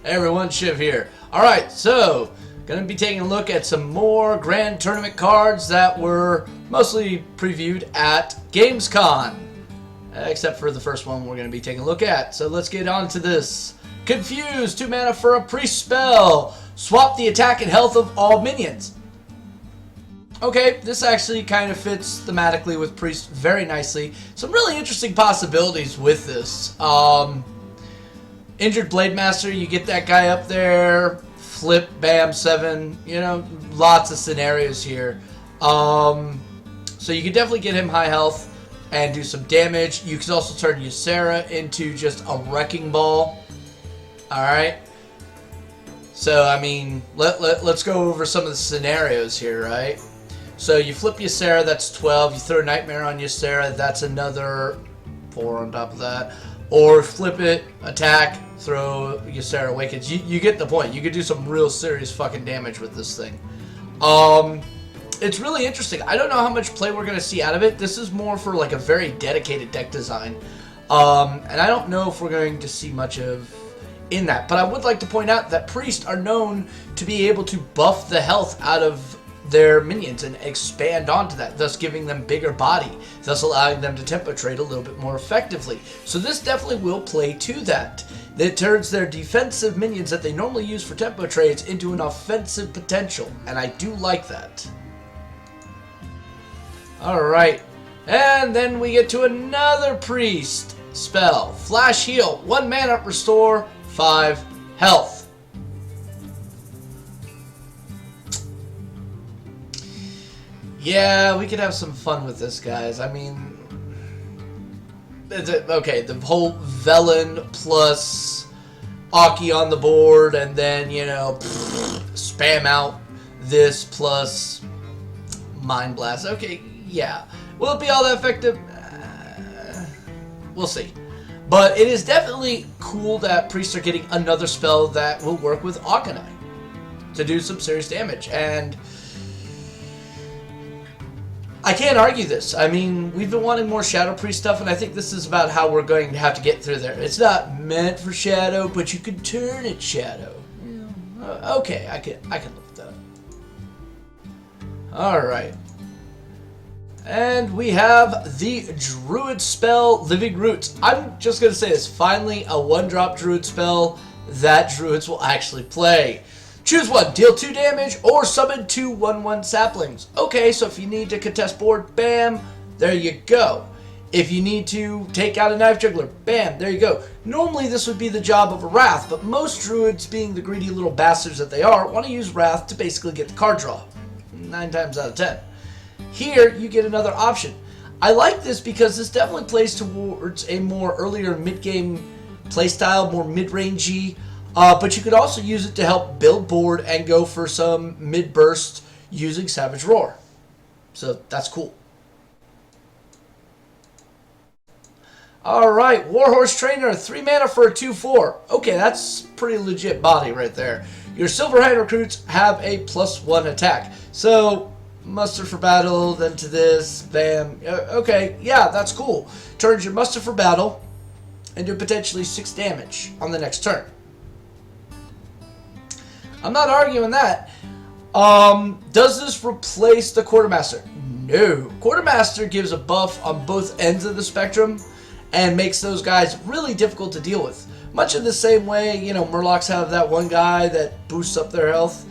Hey everyone, Shiv here. Alright, so, going to be taking a look at some more Grand Tournament cards that were mostly previewed at Gamescom. Except for the first one we're going to be taking a look at. So let's get on to this. Confuse, 2 mana for a priest spell. Swap the attack and health of all minions. Okay, this actually kind of fits thematically with priest very nicely. Some really interesting possibilities with this. Injured Blade Master, you get that guy up there, flip, bam, 7, you know, lots of scenarios here. So you can definitely get him high health and do some damage. You can also turn Ysera into just a wrecking ball. Alright. So, I mean, let's go over some of the scenarios here, right? So you flip Ysera, that's 12. You throw Nightmare on Ysera, that's another 4 on top of that. Or flip it, attack, throw Ysera Awakens. You get the point. You could do some real serious fucking damage with this thing. It's really interesting. I don't know how much play we're going to see out of it. This is more for like a very dedicated deck design. And I don't know if we're going to see much of in that. But I would like to point out that priests are known to be able to buff the health out of their minions and expand onto that, thus giving them bigger body, thus allowing them to tempo trade a little bit more effectively. So this definitely will play to that. It turns their defensive minions that they normally use for tempo trades into an offensive potential, and I do like that. Alright, and then we get to another priest spell. Flash heal, 1 mana, restore 5 health. Yeah, we could have some fun with this, guys. I mean, okay, the whole Velen plus Aki on the board, and then, you know, spam out this plus Mind Blast. Okay, yeah. Will it be all that effective? We'll see. But it is definitely cool that priests are getting another spell that will work with Akanai to do some serious damage, and I can't argue this. I mean, we've been wanting more Shadow Priest stuff, and I think this is about how we're going to have to get through there. It's not meant for Shadow, but you can turn it Shadow. Yeah. Okay, I can live with that. Alright. And we have the Druid spell, Living Roots. I'm just going to say this. Finally, a 1-drop Druid spell that Druids will actually play. Choose one, deal 2 damage, or summon 2 1/1 saplings. Okay, so if you need to contest board, bam, there you go. If you need to take out a Knife Juggler, bam, there you go. Normally this would be the job of a Wrath, but most Druids, being the greedy little bastards that they are, want to use Wrath to basically get the card draw. 9 times out of 10. Here, you get another option. I like this because this definitely plays towards a more earlier mid-game playstyle, more mid-rangey. But you could also use it to help build board and go for some mid-burst using Savage Roar. So that's cool. Alright, Warhorse Trainer, 3 mana for a 2/4. Okay, that's pretty legit body right there. Your Silverhand recruits have a +1 attack. So, muster for battle, then to this, bam. Okay, yeah, that's cool. Turns your muster for battle into potentially 6 damage on the next turn. I'm not arguing that. Does this replace the Quartermaster? No. Quartermaster gives a buff on both ends of the spectrum and makes those guys really difficult to deal with. Much in the same way, you know, Murlocs have that one guy that boosts up their health.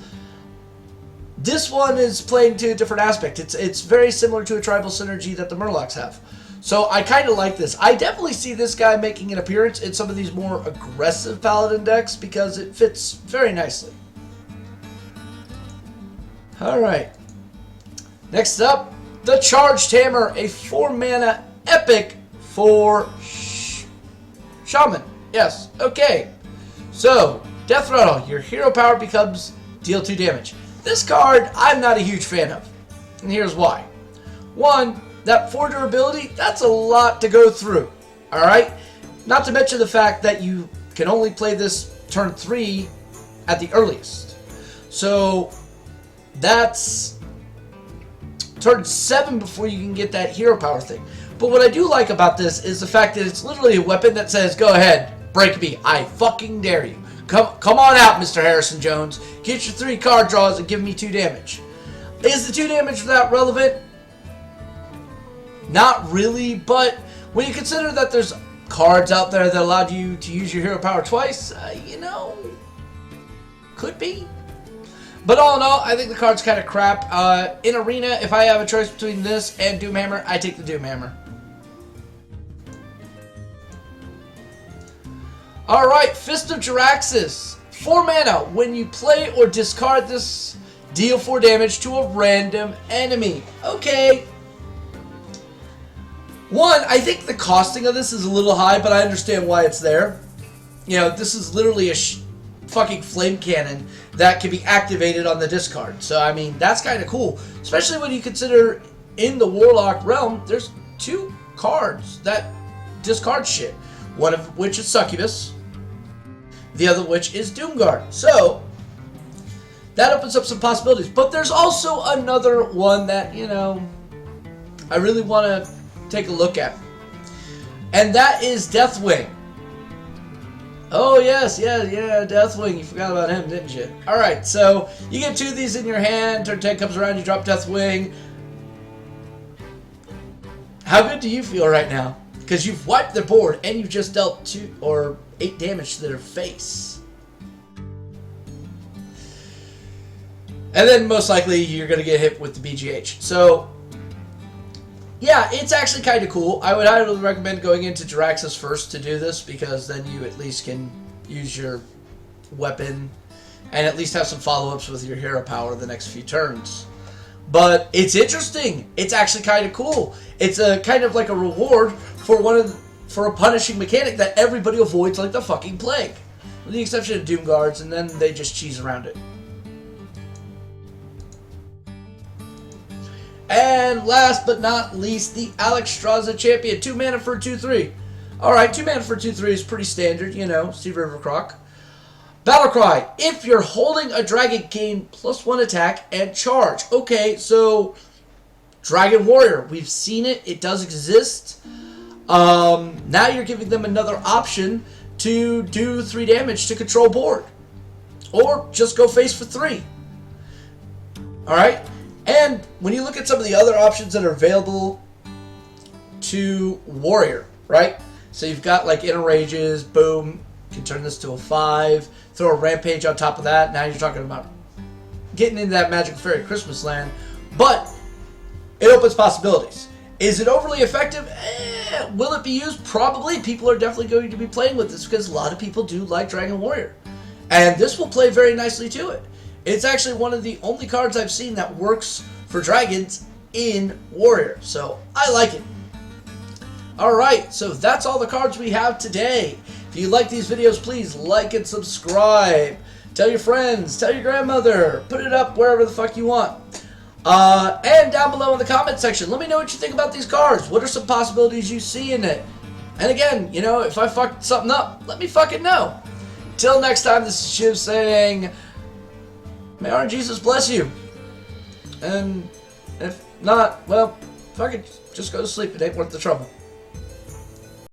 This one is playing to a different aspect. It's very similar to a tribal synergy that the Murlocs have. So I kind of like this. I definitely see this guy making an appearance in some of these more aggressive Paladin decks because it fits very nicely. Alright. Next up, the Charged Hammer, a 4 mana epic for Shaman. Yes, okay. So, Death Rattle, your hero power becomes deal 2 damage. This card, I'm not a huge fan of. And here's why. 1, that 4 durability, that's a lot to go through. Alright? Not to mention the fact that you can only play this turn 3 at the earliest. So that's turn 7 before you can get that hero power thing. But what I do like about this is the fact that it's literally a weapon that says, go ahead, break me, I fucking dare you. Come on out, Mr. Harrison Jones. Get your 3 card draws and give me 2 damage. Is the 2 damage that relevant? Not really, but when you consider that there's cards out there that allowed you to use your hero power twice, you know, could be. But all in all, I think the card's kind of crap. In Arena, if I have a choice between this and Doomhammer, I take the Doomhammer. Alright, Fist of Jaraxxus. 4 mana. When you play or discard this, deal 4 damage to a random enemy. Okay. One, I think the costing of this is a little high, but I understand why it's there. You know, this is literally a fucking flame cannon that can be activated on the discard. So, I mean, that's kind of cool. Especially when you consider in the Warlock realm, there's 2 cards that discard shit. One of which is Succubus. The other which is Doomguard. So, that opens up some possibilities. But there's also another one that, you know, I really want to take a look at. And that is Deathwing. Oh, yes, yeah, Deathwing. You forgot about him, didn't you? Alright, so you get 2 of these in your hand. Turn 10 comes around, you drop Deathwing. How good do you feel right now? Because you've wiped their board and you've just dealt 2 or 8 damage to their face. And then most likely you're going to get hit with the BGH. So, yeah, it's actually kind of cool. I would highly recommend going into Jaraxxus first to do this, because then you at least can use your weapon and at least have some follow-ups with your hero power the next few turns. But it's interesting. It's actually kind of cool. It's a kind of like a reward for a punishing mechanic that everybody avoids like the fucking plague. With the exception of Doom Guards, and then they just cheese around it. And last but not least, the Alexstrasza champion. 2 mana for 2/3. Alright, 2 mana for 2/3 is pretty standard, you know, Steve Rivercroc. Battlecry. If you're holding a dragon, gain +1 attack and charge. Okay, so Dragon Warrior. We've seen it. It does exist. Now you're giving them another option to do 3 damage to control board. Or just go face for 3. Alright? And when you look at some of the other options that are available to Warrior, right? So you've got like Inner Rages, boom, you can turn this to a 5, throw a Rampage on top of that. Now you're talking about getting into that Magic Fairy Christmas land. But it opens possibilities. Is it overly effective? Will it be used? Probably. People are definitely going to be playing with this because a lot of people do like Dragon Warrior. And this will play very nicely to it. It's actually one of the only cards I've seen that works for dragons in Warrior. So, I like it. Alright, so that's all the cards we have today. If you like these videos, please like and subscribe. Tell your friends, tell your grandmother, put it up wherever the fuck you want. And down below in the comment section, let me know what you think about these cards. What are some possibilities you see in it? And again, you know, if I fucked something up, let me fucking know. Till next time, this is Shiv saying, may our Jesus bless you. And if not, well, fucking just go to sleep. It ain't worth the trouble.